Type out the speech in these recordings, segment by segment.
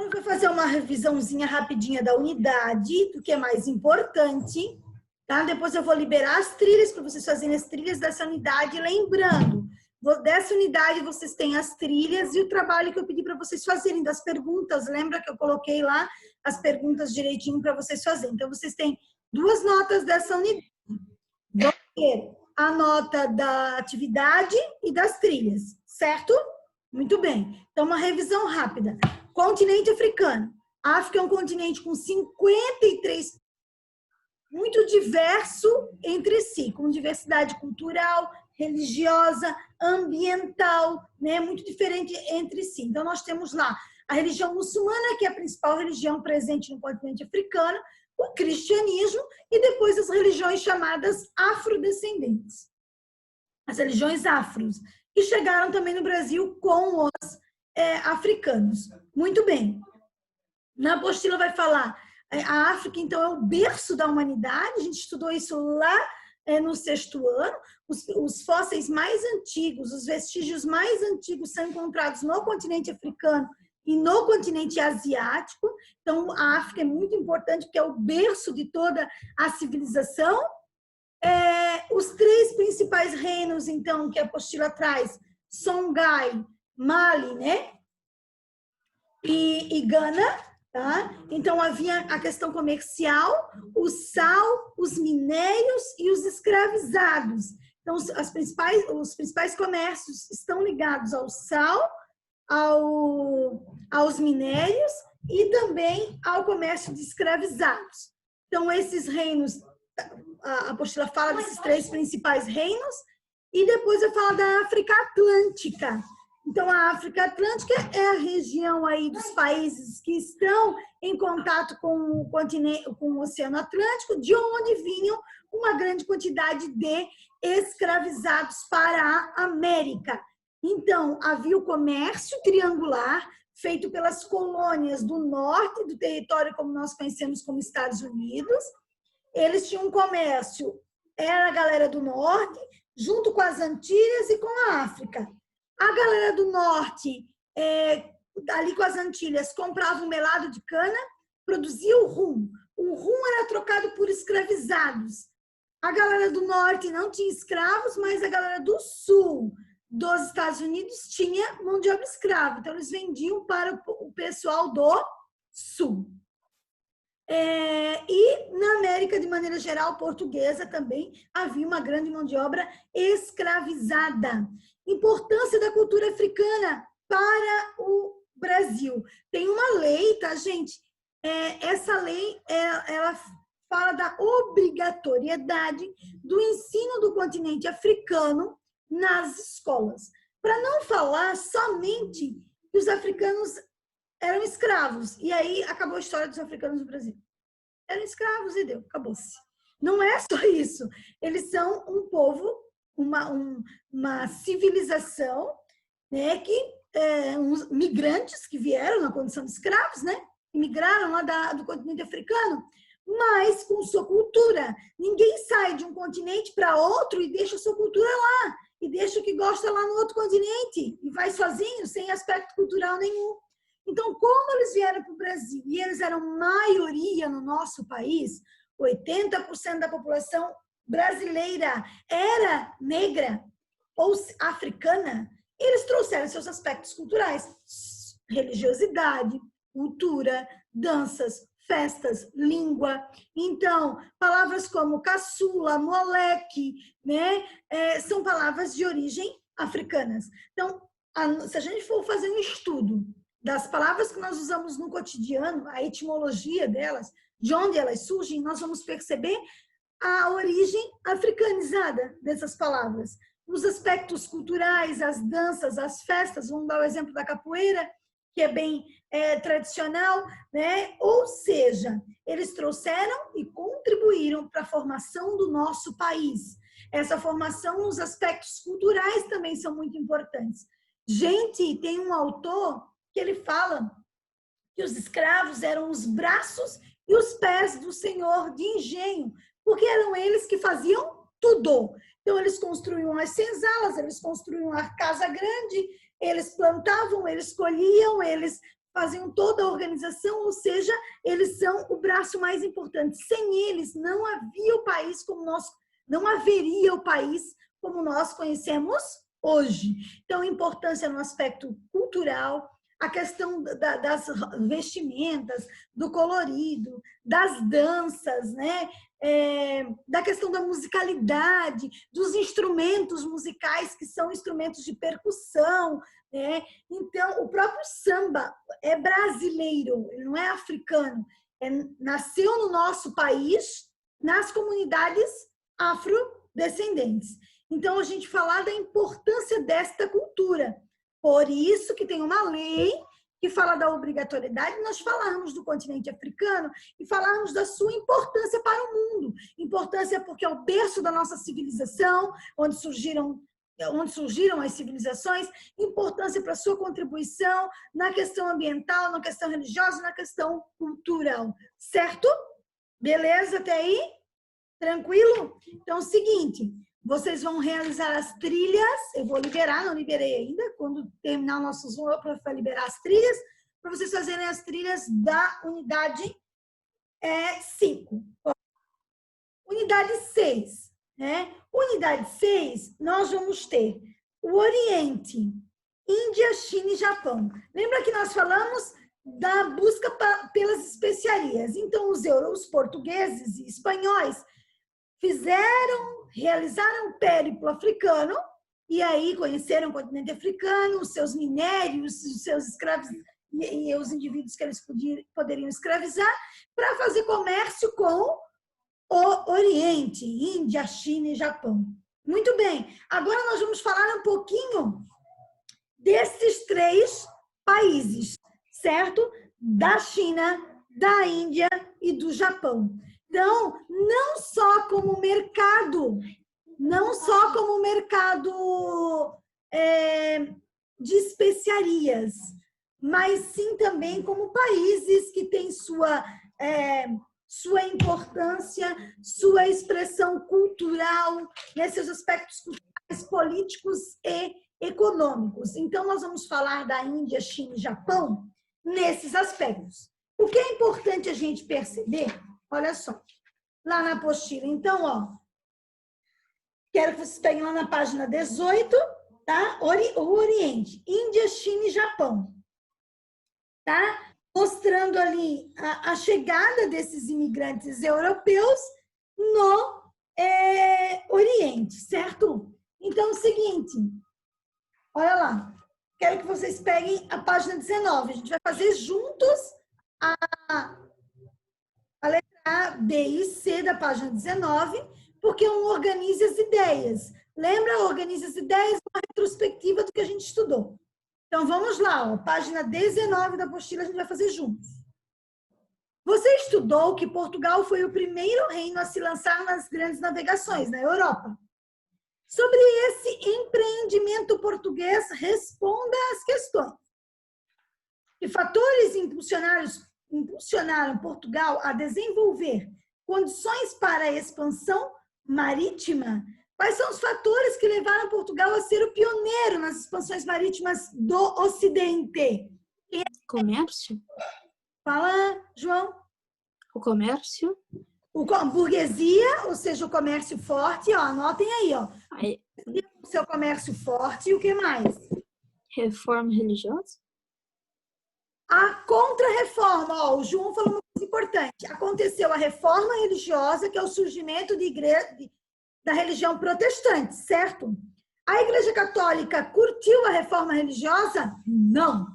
Vou fazer uma revisãozinha rapidinha da unidade, do que é mais importante, tá? Depois eu vou liberar as trilhas para vocês fazerem as trilhas dessa unidade. Lembrando, dessa unidade vocês têm as trilhas e o trabalho que eu pedi para vocês fazerem das perguntas. Lembra que eu coloquei lá as perguntas direitinho para vocês fazerem? Então, vocês têm 2 notas dessa unidade. Vão ter a nota da atividade e das trilhas, certo? Muito bem. Então, uma revisão rápida. Continente africano. A África é um continente com 53, muito diverso entre si, com diversidade cultural, religiosa, ambiental, né? Muito diferente entre si. Então, nós temos lá a religião muçulmana, que é a principal religião presente no continente africano, o cristianismo e depois as religiões chamadas afrodescendentes. As religiões afros, que chegaram também no Brasil com os africanos. Muito bem. Na apostila vai falar, a África, então, é o berço da humanidade, a gente estudou isso lá no 6º ano, os fósseis mais antigos, os vestígios mais antigos são encontrados no continente africano e no continente asiático. Então, a África é muito importante, porque é o berço de toda a civilização. Os 3 principais reinos, então, que a apostila traz, Songhai, Mali, né? E Gana, tá? Então, havia a questão comercial, o sal, os minérios e os escravizados. Então, os principais comércios estão ligados ao sal, aos minérios e também ao comércio de escravizados. Então, esses reinos, a apostila fala desses 3 principais reinos, e depois eu falo da África Atlântica. Então, a África Atlântica é a região aí dos países que estão em contato com o continente, com o Oceano Atlântico, de onde vinham uma grande quantidade de escravizados para a América. Então, havia o comércio triangular feito pelas colônias do norte do território, como nós conhecemos como Estados Unidos. Eles tinham um comércio, era a galera do norte, junto com as Antilhas e com a África. A galera do norte, ali com as Antilhas, comprava um melado de cana, produzia o rum. O rum era trocado por escravizados. A galera do norte não tinha escravos, mas a galera do sul dos Estados Unidos tinha mão de obra escrava. Então, eles vendiam para o pessoal do sul. E na América, de maneira geral, portuguesa também, havia uma grande mão de obra escravizada. Importância da cultura africana para o Brasil. Tem uma lei, tá, gente? Essa lei, ela fala da obrigatoriedade do ensino do continente africano nas escolas. Para não falar somente que os africanos eram escravos. E aí acabou a história dos africanos no Brasil. Eram escravos e deu, acabou-se. Não é só isso. Eles são um povo, uma civilização, né, uns migrantes que vieram na condição de escravos, né, migraram lá do continente africano, mas com sua cultura. Ninguém sai de um continente para outro e deixa sua cultura lá, e deixa o que gosta lá no outro continente, e vai sozinho, sem aspecto cultural nenhum. Então, como eles vieram para o Brasil e eles eram maioria no nosso país, 80% da população brasileira era negra ou africana, eles trouxeram seus aspectos culturais, religiosidade, cultura, danças, festas, língua. Então, palavras como caçula, moleque, né, são palavras de origem africanas. Então, se a gente for fazer um estudo das palavras que nós usamos no cotidiano, a etimologia delas, de onde elas surgem, nós vamos perceber a origem africanizada dessas palavras. Os aspectos culturais, as danças, as festas, vamos dar o exemplo da capoeira, que é bem tradicional, né? Ou seja, eles trouxeram e contribuíram para a formação do nosso país. Essa formação nos aspectos culturais também são muito importantes. Gente, tem um autor que ele fala que os escravos eram os braços e os pés do senhor de engenho, porque eram eles que faziam tudo. Então, eles construíam as senzalas, eles construíam a casa grande, eles plantavam, eles colhiam, eles faziam toda a organização, ou seja, eles são o braço mais importante. Sem eles, não havia o país como nós, não haveria o país como nós conhecemos hoje. Então, importância no aspecto cultural, a questão das vestimentas, do colorido, das danças, né? Da questão da musicalidade, dos instrumentos musicais, que são instrumentos de percussão, né? Então, o próprio samba é brasileiro, ele não é africano, nasceu no nosso país, nas comunidades afrodescendentes. Então, a gente falar da importância desta cultura. Por isso que tem uma lei que fala da obrigatoriedade, nós falarmos do continente africano e falarmos da sua importância para o mundo. Importância porque é o berço da nossa civilização, onde surgiram as civilizações, importância para a sua contribuição na questão ambiental, na questão religiosa, na questão cultural. Certo? Beleza até aí? Tranquilo? Então, é o seguinte, vocês vão realizar as trilhas, eu vou liberar, não liberei ainda, quando terminar o nosso Zoom, eu vou liberar as trilhas, para vocês fazerem as trilhas da unidade 5. Unidade 6, né? Unidade 6, nós vamos ter o Oriente, Índia, China e Japão. Lembra que nós falamos da busca pelas especiarias? Então, os portugueses e espanhóis realizaram o périplo africano e aí conheceram o continente africano, os seus minérios, os seus escravos e os indivíduos que eles poderiam escravizar para fazer comércio com o Oriente, Índia, China e Japão. Muito bem, agora nós vamos falar um pouquinho desses 3 países, certo? Da China, da Índia e do Japão. Então, não só como mercado de especiarias, mas sim também como países que têm sua importância, sua expressão cultural, né, seus aspectos culturais, políticos e econômicos. Então, nós vamos falar da Índia, China e Japão nesses aspectos. O que é importante a gente perceber, olha só, lá na apostila. Então, ó, quero que vocês peguem lá na página 18, tá? O Oriente, Índia, China e Japão, tá? Mostrando ali a chegada desses imigrantes europeus no Oriente, certo? Então, é o seguinte, olha lá, quero que vocês peguem a página 19, a gente vai fazer juntos a letra A, B e C da página 19, porque um organize as ideias. Lembra? Organize as ideias, uma retrospectiva do que a gente estudou. Então, vamos lá, ó, página 19 da apostila, a gente vai fazer juntos. Você estudou que Portugal foi o primeiro reino a se lançar nas grandes navegações na Europa. Sobre esse empreendimento português, responda às questões. Que fatores impulsionaram Portugal a desenvolver condições para a expansão marítima? Quais são os fatores que levaram Portugal a ser o pioneiro nas expansões marítimas do Ocidente? Comércio? Fala, João. O comércio? A burguesia, ou seja, o comércio forte, ó, anotem aí, ó. O seu comércio forte e o que mais? Reforma religiosa? A contra-reforma, ó, o João falou uma coisa importante. Aconteceu a reforma religiosa, que é o surgimento da religião protestante, certo? A Igreja Católica curtiu a reforma religiosa? Não.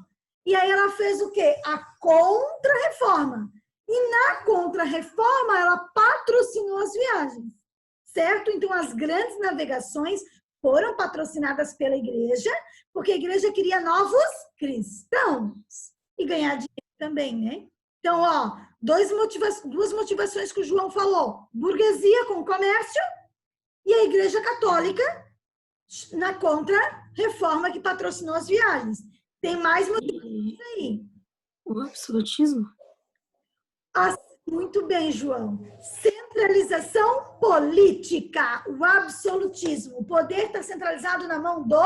E aí ela fez o quê? A contra-reforma. E na contra-reforma ela patrocinou as viagens, certo? Então as grandes navegações foram patrocinadas pela igreja, porque a igreja queria novos cristãos e ganhar dinheiro também, né? Então, ó, duas motivações que o João falou. Burguesia com comércio e a Igreja Católica na contra-reforma que patrocinou as viagens. Tem mais motivações aí. O absolutismo? Muito bem, João. Centralização política, o absolutismo. O poder está centralizado na mão do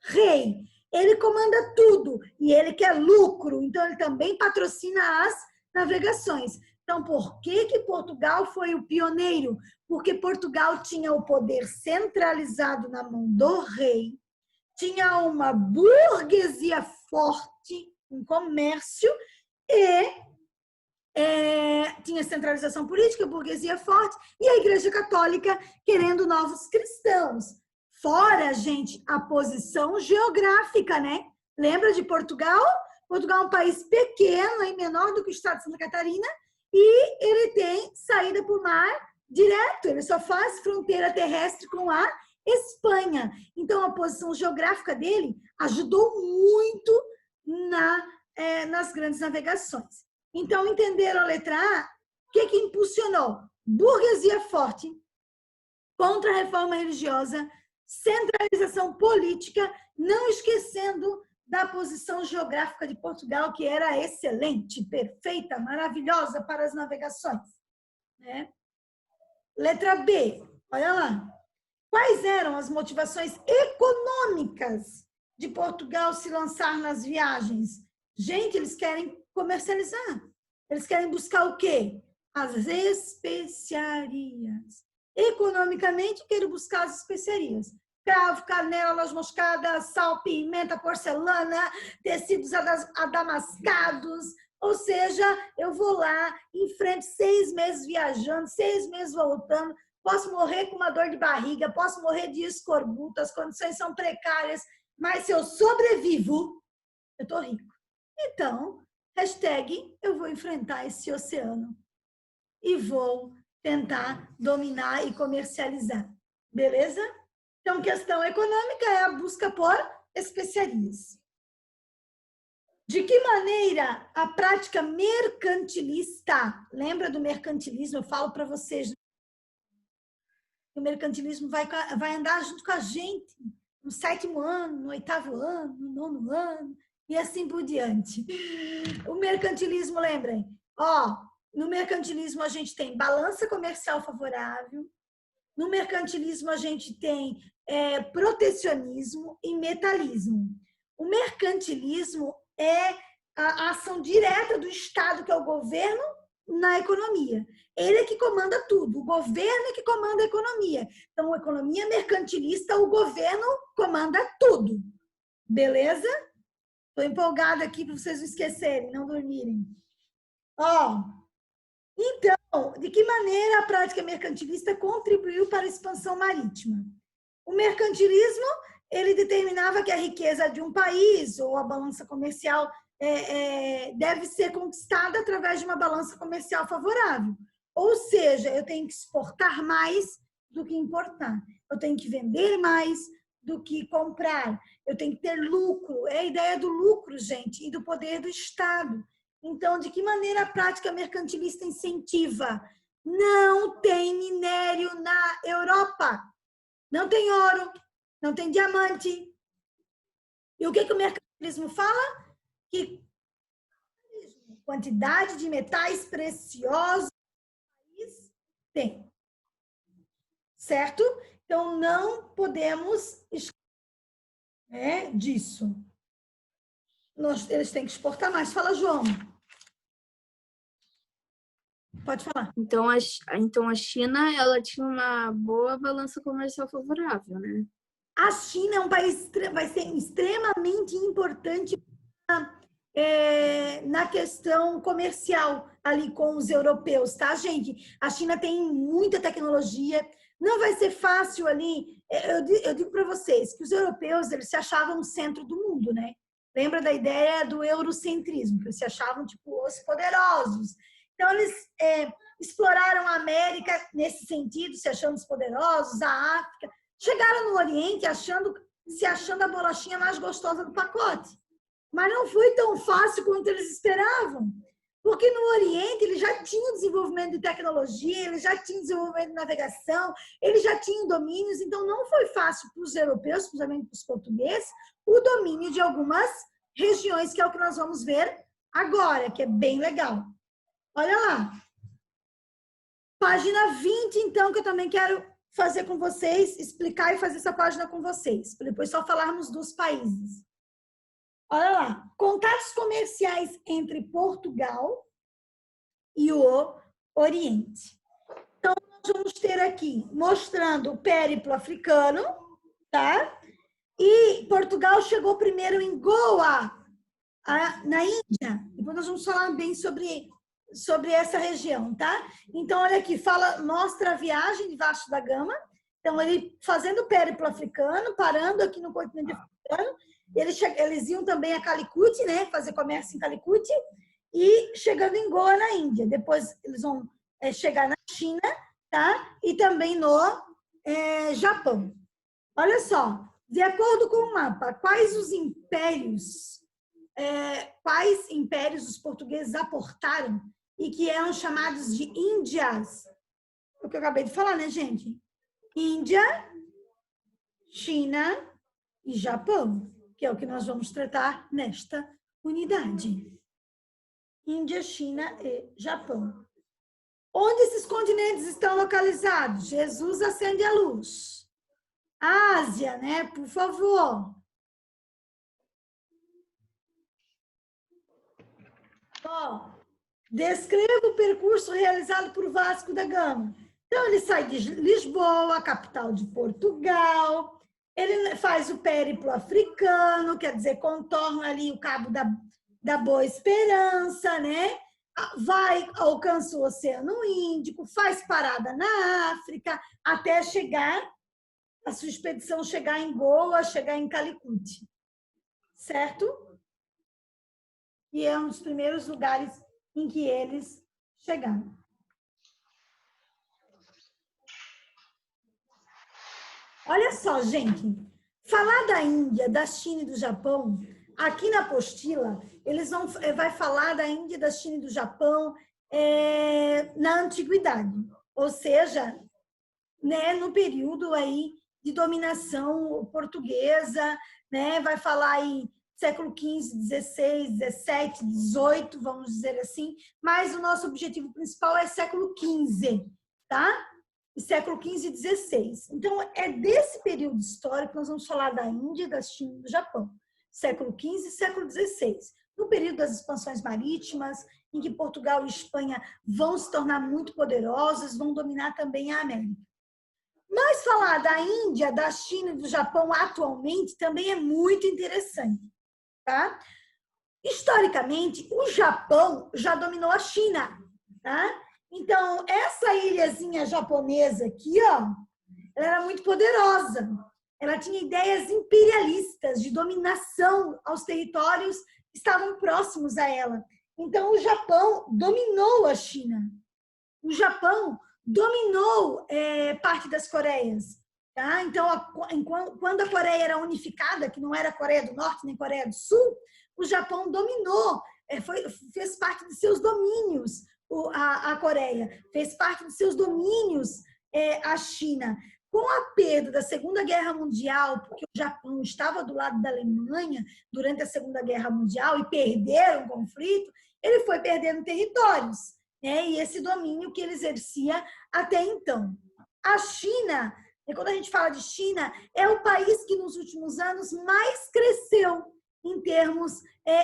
rei. Ele comanda tudo e ele quer lucro, então ele também patrocina as navegações. Então, por que Portugal foi o pioneiro? Porque Portugal tinha o poder centralizado na mão do rei, tinha uma burguesia forte, um comércio e tinha centralização política, burguesia forte e a Igreja Católica querendo novos cristãos. Fora, gente, a posição geográfica, né? Lembra de Portugal? Portugal é um país pequeno, e menor do que o estado de Santa Catarina, e ele tem saída por mar direto, ele só faz fronteira terrestre com a Espanha. Então, a posição geográfica dele ajudou muito nas grandes navegações. Então, entenderam a letra A? O que impulsionou? Burguesia forte, contra-reforma religiosa, centralização política, não esquecendo da posição geográfica de Portugal, que era excelente, perfeita, maravilhosa para as navegações. Né? Letra B, olha lá. Quais eram as motivações econômicas de Portugal se lançar nas viagens? Gente, eles querem comercializar. Eles querem buscar o quê? As especiarias. Economicamente, quero buscar as especiarias. Cravo, canela, noz moscada, sal, pimenta, porcelana, tecidos adamascados. Ou seja, eu vou lá, enfrento 6 meses viajando, 6 meses voltando, posso morrer com uma dor de barriga, posso morrer de escorbuto, as condições são precárias, mas se eu sobrevivo, eu estou rico. Então, hashtag, eu vou enfrentar esse oceano e vou tentar dominar e comercializar. Beleza? Então, questão econômica é a busca por especiarias. De que maneira a prática mercantilista, lembra do mercantilismo? Eu falo para vocês, o mercantilismo vai andar junto com a gente no 7º ano, no 8º ano, no 9º ano, e assim por diante. O mercantilismo, lembrem, no mercantilismo a gente tem balança comercial favorável, no mercantilismo a gente tem protecionismo e metalismo. O mercantilismo é a ação direta do Estado, que é o governo, na economia. Ele é que comanda tudo, o governo é que comanda a economia. Então, a economia mercantilista, o governo comanda tudo. Beleza? Estou empolgada aqui para vocês não esquecerem, não dormirem. Então, de que maneira a prática mercantilista contribuiu para a expansão marítima? O mercantilismo, ele determinava que a riqueza de um país ou a balança comercial deve ser conquistada através de uma balança comercial favorável. Ou seja, eu tenho que exportar mais do que importar. Eu tenho que vender mais do que comprar. Eu tenho que ter lucro. É a ideia do lucro, gente, e do poder do Estado. Então, de que maneira a prática mercantilista incentiva? Não tem minério na Europa. Não tem ouro, não tem diamante. E o que o mercantilismo fala? Que quantidade de metais preciosos o país tem. Certo? Então, não podemos esquecer disso. Eles têm que exportar mais. Fala, João. Pode falar. Então a China, ela tinha uma boa balança comercial favorável, né? A China é um país vai ser extremamente importante na questão comercial ali com os europeus, tá, gente? A China tem muita tecnologia, não vai ser fácil ali. Eu digo para vocês que os europeus, eles se achavam no centro do mundo, né? Lembra da ideia do eurocentrismo, que eles se achavam tipo os poderosos. Então, eles exploraram a América nesse sentido, se achando os poderosos, a África. Chegaram no Oriente se achando a bolachinha mais gostosa do pacote. Mas não foi tão fácil quanto eles esperavam. Porque no Oriente eles já tinham desenvolvimento de tecnologia, eles já tinham desenvolvimento de navegação, eles já tinham domínios, então não foi fácil para os europeus, principalmente para os portugueses, o domínio de algumas regiões, que é o que nós vamos ver agora, que é bem legal. Olha lá. Página 20, então, que eu também quero fazer com vocês, explicar e fazer essa página com vocês, para depois só falarmos dos países. Olha lá, contatos comerciais entre Portugal e o Oriente. Então, nós vamos ter aqui, mostrando o périplo africano, tá? E Portugal chegou primeiro em Goa, na Índia. Depois nós vamos falar bem sobre essa região, tá? Então, olha aqui, mostra a viagem de Vasco da Gama. Então, ele fazendo o périplo africano, parando aqui no continente africano. Eles iam também a Calicut, né? Fazer comércio em Calicut. E chegando em Goa, na Índia. Depois, eles vão chegar na China, tá? E também no Japão. Olha só, de acordo com o mapa, quais impérios os portugueses aportaram e que eram chamados de Índias? O que eu acabei de falar, né, gente? Índia, China e Japão, que é o que nós vamos tratar nesta unidade. Índia, China e Japão. Onde esses continentes estão localizados? Jesus acende a luz. Ásia, né? Por favor. Ó, descreva o percurso realizado por Vasco da Gama. Então, ele sai de Lisboa, capital de Portugal. Ele faz o périplo africano, quer dizer, contorna ali o Cabo da Boa Esperança, né? Alcança o Oceano Índico, faz parada na África, até a sua expedição chegar em Goa, chegar em Calicut. Certo? E é um dos primeiros lugares em que eles chegaram. Olha só, gente, falar da Índia, da China e do Japão, aqui na apostila, vai falar da Índia, da China e do Japão na antiguidade, ou seja, né, no período aí de dominação portuguesa, né, vai falar aí século XV, XVI, XVII, XVIII, vamos dizer assim, mas o nosso objetivo principal é século XV, tá? E século XV e XVI. Então, é desse período histórico que nós vamos falar da Índia, da China e do Japão. Século XV e século XVI. No período das expansões marítimas, em que Portugal e Espanha vão se tornar muito poderosos, vão dominar também a América. Mas falar da Índia, da China e do Japão atualmente também é muito interessante, tá? Historicamente, o Japão já dominou a China, tá? Então, essa ilhazinha japonesa aqui, ó, ela era muito poderosa. Ela tinha ideias imperialistas de dominação aos territórios que estavam próximos a ela. Então, o Japão dominou a China. O Japão dominou parte das Coreias. Tá? Então, quando a Coreia era unificada, que não era Coreia do Norte nem Coreia do Sul, o Japão dominou, fez parte de seus domínios a Coreia, fez parte de seus domínios a China. Com a perda da Segunda Guerra Mundial, porque o Japão estava do lado da Alemanha durante a Segunda Guerra Mundial e perderam o conflito, ele foi perdendo territórios, né? E esse domínio que ele exercia até então. A China, quando a gente fala de China, é o país que nos últimos anos mais cresceu em termos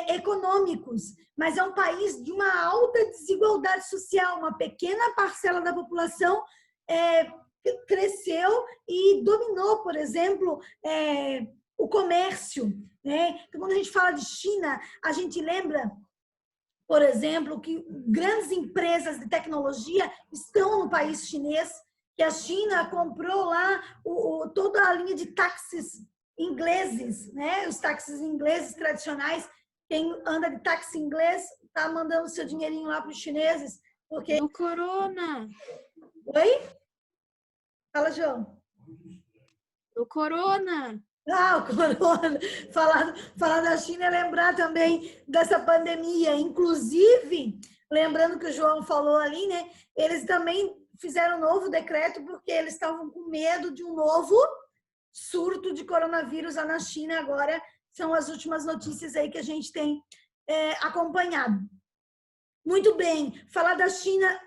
econômicos, mas é um país de uma alta desigualdade social. Uma pequena parcela da população cresceu e dominou, por exemplo, o comércio, né? Então, quando a gente fala de China, a gente lembra, por exemplo, que grandes empresas de tecnologia estão no país chinês, que a China comprou lá toda a linha de táxis ingleses, né? Os táxis ingleses tradicionais. Quem anda de táxi inglês está mandando seu dinheirinho lá para os chineses, porque... Do corona. Oi? Fala, João. Do corona. Ah, o corona. Falar da China é lembrar também dessa pandemia. Inclusive, lembrando que o João falou ali, né? Eles também fizeram um novo decreto porque eles estavam com medo de um novo surto de coronavírus lá na China. Agora são as últimas notícias aí que a gente tem acompanhado. Muito bem. Falar da China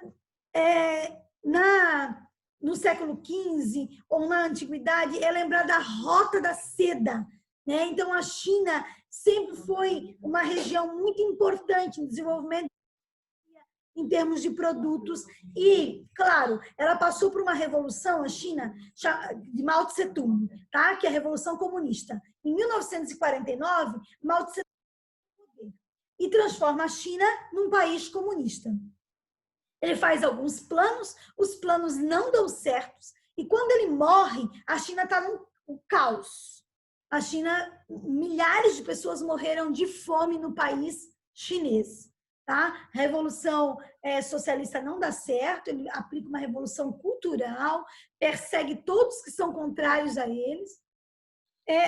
no século XV ou na antiguidade é lembrar da Rota da Seda, né? Então, a China sempre foi uma região muito importante no desenvolvimento em termos de produtos e, claro, ela passou por uma revolução, a China, de Mao Tse-tung, tá? Que é a Revolução Comunista. Em 1949, Mao Tse-tung e transforma a China num país comunista. Ele faz alguns planos, os planos não dão certo, e quando ele morre, a China está num caos. A China, milhares de pessoas morreram de fome no país chinês. Tá? Revolução socialista não dá certo, ele aplica uma revolução cultural, persegue todos que são contrários a eles.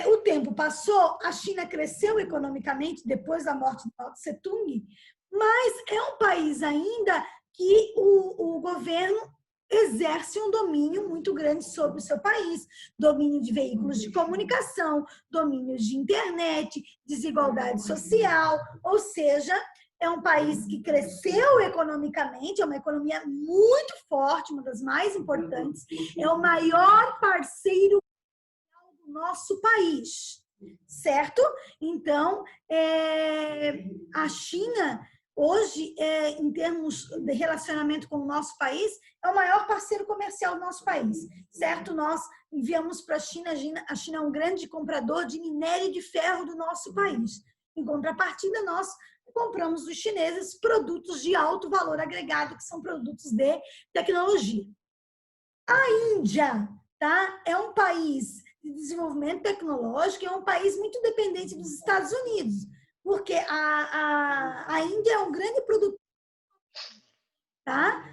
O tempo passou, a China cresceu economicamente depois da morte de Mao Tse-tung, mas é um país ainda que o governo exerce um domínio muito grande sobre o seu país, domínio de veículos de comunicação, domínio de internet, desigualdade social, ou seja, é um país que cresceu economicamente, é uma economia muito forte, uma das mais importantes, é o maior parceiro do nosso país, certo? Então, a China, hoje, em termos de relacionamento com o nosso país, é o maior parceiro comercial do nosso país, certo? Nós enviamos para a China é um grande comprador de minério de ferro do nosso país. Em contrapartida, nós compramos dos chineses produtos de alto valor agregado, que são produtos de tecnologia. A Índia, tá? É um país de desenvolvimento tecnológico, é um país muito dependente dos Estados Unidos, porque a Índia é um grande produtor, tá?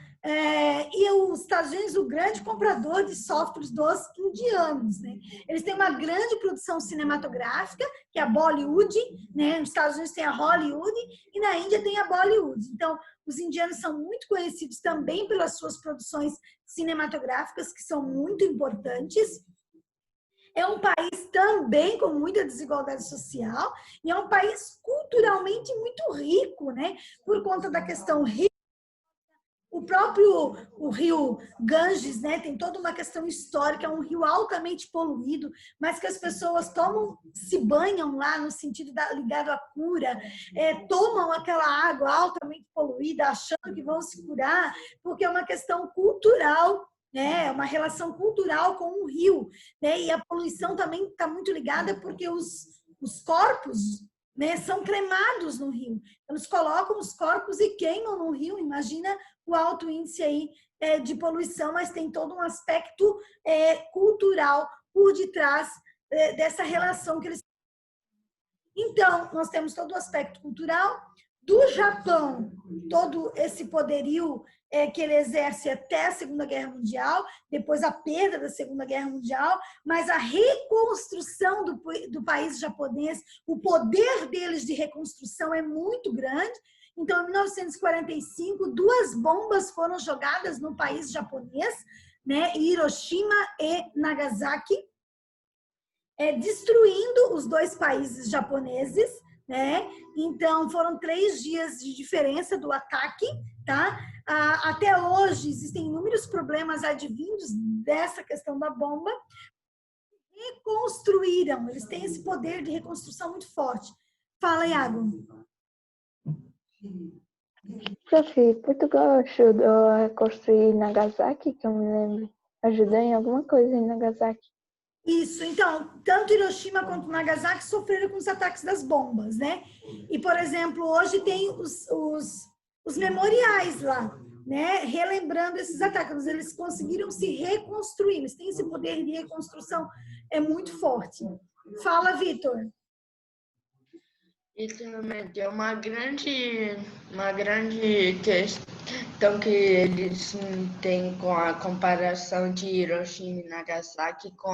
E os Estados Unidos, o grande comprador de softwares dos indianos, né? Eles têm uma grande produção cinematográfica, que é a Bollywood, né? Nos Estados Unidos tem a Hollywood e na Índia tem a Bollywood. Então, os indianos são muito conhecidos também pelas suas produções cinematográficas, que são muito importantes. É um país também com muita desigualdade social e é um país culturalmente muito rico, né? Por conta da questão o próprio rio Ganges, né, tem toda uma questão histórica, é um rio altamente poluído, mas que as pessoas se banham lá no sentido ligado à cura, tomam aquela água altamente poluída achando que vão se curar, porque é uma questão cultural, né, uma relação cultural com o rio, né, e a poluição também está muito ligada porque os corpos, né, são cremados no rio. Eles colocam os corpos e queimam no rio. Imagina o alto índice aí de poluição, mas tem todo um aspecto cultural por detrás dessa relação que eles têm. Então, nós temos todo o aspecto cultural do Japão, todo esse poderio que ele exerce até a Segunda Guerra Mundial, depois a perda da Segunda Guerra Mundial, mas a reconstrução do país japonês, o poder deles de reconstrução é muito grande. Então, em 1945, 2 bombas foram jogadas no país japonês, né, Hiroshima e Nagasaki, destruindo os 2 países japoneses, né? Então, foram 3 dias de diferença do ataque, tá? Até hoje, existem inúmeros problemas advindos dessa questão da bomba. Reconstruíram, eles têm esse poder de reconstrução muito forte. Fala, Iago. Prof, Portugal ajudou a reconstruir Nagasaki, que eu me lembro. Ajudou em alguma coisa em Nagasaki. Isso, então, tanto Hiroshima quanto Nagasaki sofreram com os ataques das bombas, né? E, por exemplo, hoje tem os memoriais lá, né? Relembrando esses ataques. Eles conseguiram se reconstruir, eles têm esse poder de reconstrução, é muito forte. Fala, Vitor. E também tem uma grande questão que eles têm com a comparação de Hiroshima e Nagasaki com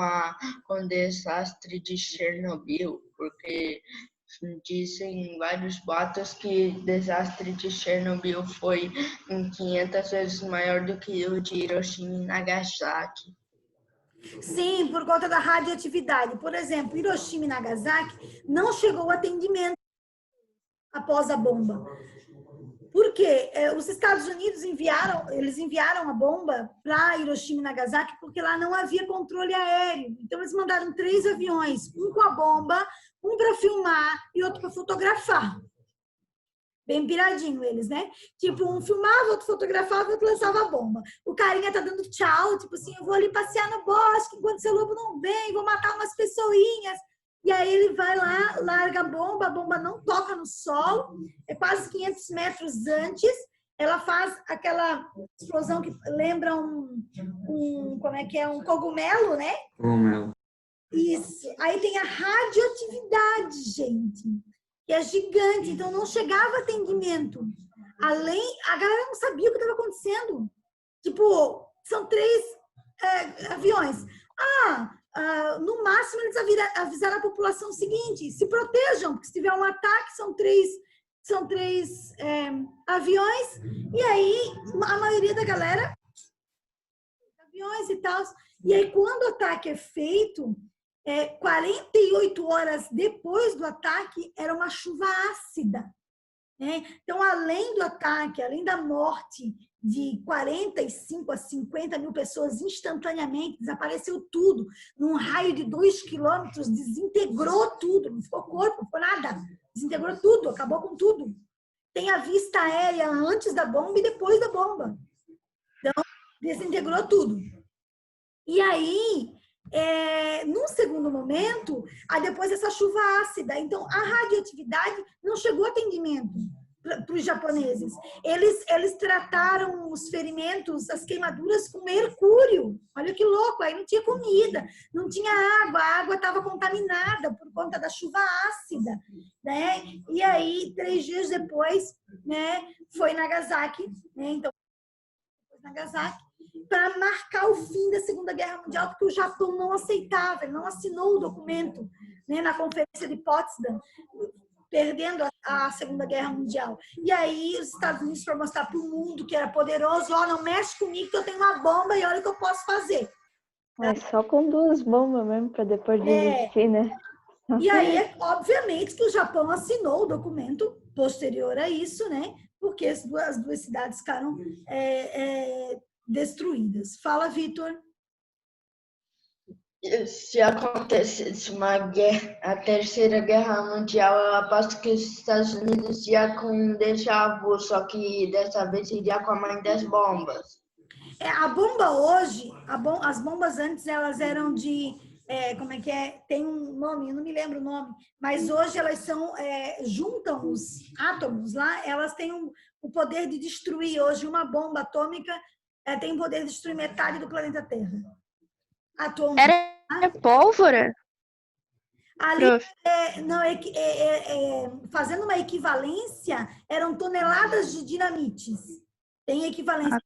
o desastre de Chernobyl, porque dizem vários boatos que o desastre de Chernobyl foi 500 vezes maior do que o de Hiroshima e Nagasaki. Sim, por conta da radioatividade. Por exemplo, Hiroshima e Nagasaki não chegou o atendimento após a bomba. Por quê? Os Estados Unidos enviaram a bomba para Hiroshima e Nagasaki porque lá não havia controle aéreo. Então, eles mandaram 3 aviões, um com a bomba, um para filmar e outro para fotografar. Bem piradinho eles, né? Tipo, um filmava, outro fotografava, outro lançava a bomba. O carinha tá dando tchau, tipo assim, eu vou ali passear no bosque enquanto seu lobo não vem, vou matar umas pessoinhas. E aí ele vai lá, larga a bomba não toca no solo, é quase 500 metros antes, ela faz aquela explosão que lembra como é que é? Um cogumelo, né? Cogumelo. Isso. Aí tem a radioatividade, gente, que é gigante, então não chegava atendimento. A galera não sabia o que estava acontecendo. Tipo, são 3 aviões. No máximo eles avisaram a população o seguinte: se protejam, porque se tiver um ataque, são três aviões, e aí a maioria da galera, aviões e tal. E aí, quando o ataque é feito, 48 horas depois do ataque, era uma chuva ácida. Né? Então, além do ataque, além da morte de 45 a 50 mil pessoas instantaneamente, desapareceu tudo. Num raio de 2 quilômetros, desintegrou tudo. Não ficou corpo, não ficou nada. Desintegrou tudo, acabou com tudo. Tem a vista aérea antes da bomba e depois da bomba. Então, desintegrou tudo. E aí, num segundo momento, depois dessa chuva ácida, então a radioatividade não chegou a atendimento para os japoneses. Eles trataram os ferimentos, as queimaduras com mercúrio. Olha que louco, aí não tinha comida, não tinha água, a água estava contaminada por conta da chuva ácida, né? E aí, 3 dias depois, né, foi Nagasaki, né? Então, Nagasaki, para marcar o fim da Segunda Guerra Mundial, porque o Japão não aceitava, ele não assinou o documento, né, na Conferência de Potsdam, perdendo a Segunda Guerra Mundial. E aí os Estados Unidos foram mostrar para o mundo que era poderoso: não mexe comigo que eu tenho uma bomba e olha o que eu posso fazer. Mas só com 2 bombas mesmo, para depois desistir, né? E aí, obviamente, que o Japão assinou o documento posterior a isso, né? Porque as duas cidades ficaram destruídas. Fala, Vitor. Se acontecesse a Terceira Guerra Mundial, eu aposto que os Estados Unidos iam com um déjà vu, só que dessa vez iria com a mãe das bombas. A bomba hoje, as bombas antes, elas eram de... como é que é? Tem um nome, eu não me lembro o nome, mas hoje elas juntam os átomos lá, elas têm o poder de destruir. Hoje uma bomba atômica tem o poder de destruir metade do planeta Terra. Atualmente. Era pólvora? Ali, fazendo uma equivalência, eram toneladas de dinamites. Tem equivalência.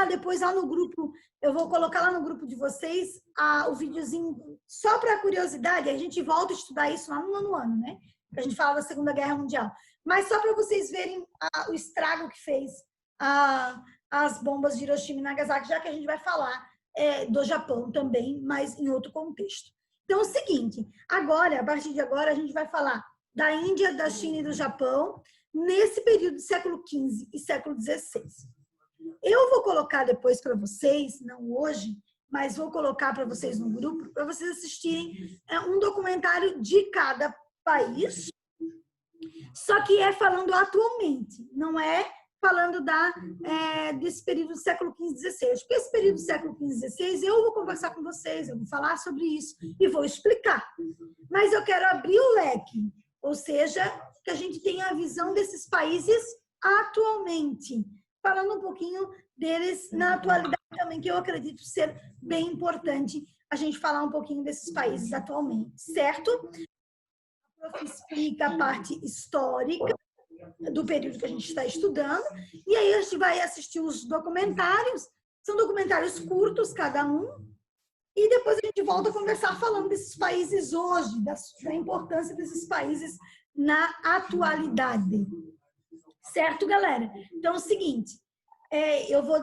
Depois lá no grupo, eu vou colocar lá no grupo de vocês o videozinho, só para curiosidade, a gente volta a estudar isso lá no nono ano, né? Que a gente fala da Segunda Guerra Mundial. Mas só para vocês verem o estrago que fez as bombas de Hiroshima e Nagasaki, já que a gente vai falar do Japão também, mas em outro contexto. Então, é o seguinte, agora, a partir de agora, a gente vai falar da Índia, da China e do Japão, nesse período do século XV e século XVI. Eu vou colocar depois para vocês, não hoje, mas vou colocar para vocês no grupo, para vocês assistirem um documentário de cada país, só que falando atualmente, não é falando desse período do século XV e XVI. Porque esse período do século XV e XVI, eu vou conversar com vocês, eu vou falar sobre isso e vou explicar. Mas eu quero abrir o leque, ou seja, que a gente tenha a visão desses países atualmente, falando um pouquinho deles na atualidade também, que eu acredito ser bem importante a gente falar um pouquinho desses países atualmente, certo? A prof explica a parte histórica do período que a gente está estudando, e aí a gente vai assistir os documentários, são documentários curtos cada um, e depois a gente volta a conversar falando desses países hoje, da importância desses países na atualidade. Certo, galera? Então é o seguinte, eu vou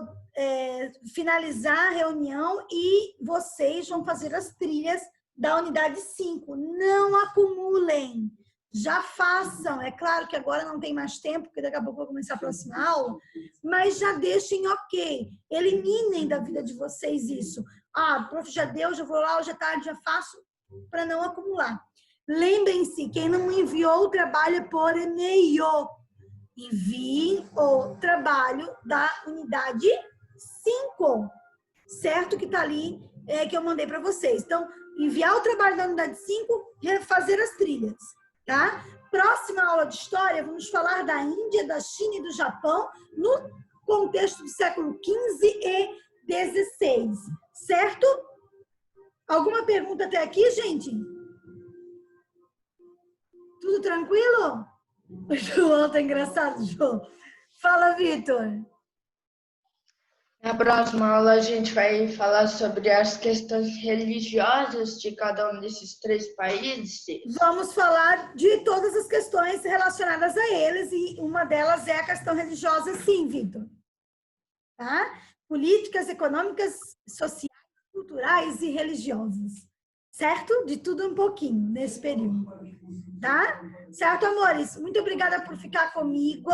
finalizar a reunião e vocês vão fazer as trilhas da unidade 5. Não acumulem, já façam. É claro que agora não tem mais tempo, porque daqui a pouco eu vou começar a próxima aula, mas já deixem ok. Eliminem da vida de vocês isso. Prof, já deu, já vou lá, hoje à tarde já faço, para não acumular. Lembrem-se, quem não enviou o trabalho é por e-mail. Enviem o trabalho da unidade 5, certo? Que tá ali, que eu mandei para vocês. Então, enviar o trabalho da unidade 5, refazer as trilhas, tá? Próxima aula de história, vamos falar da Índia, da China e do Japão no contexto do século XV e XVI, certo? Alguma pergunta até aqui, gente? Tudo tranquilo? O João tá engraçado, João. Fala, Vitor. Na próxima aula, a gente vai falar sobre as questões religiosas de cada um desses 3 países. Vamos falar de todas as questões relacionadas a eles, e uma delas é a questão religiosa, sim, Vitor. Tá? Políticas, econômicas, sociais, culturais e religiosas. Certo? De tudo um pouquinho nesse período. Tá? Certo, amores? Muito obrigada por ficar comigo.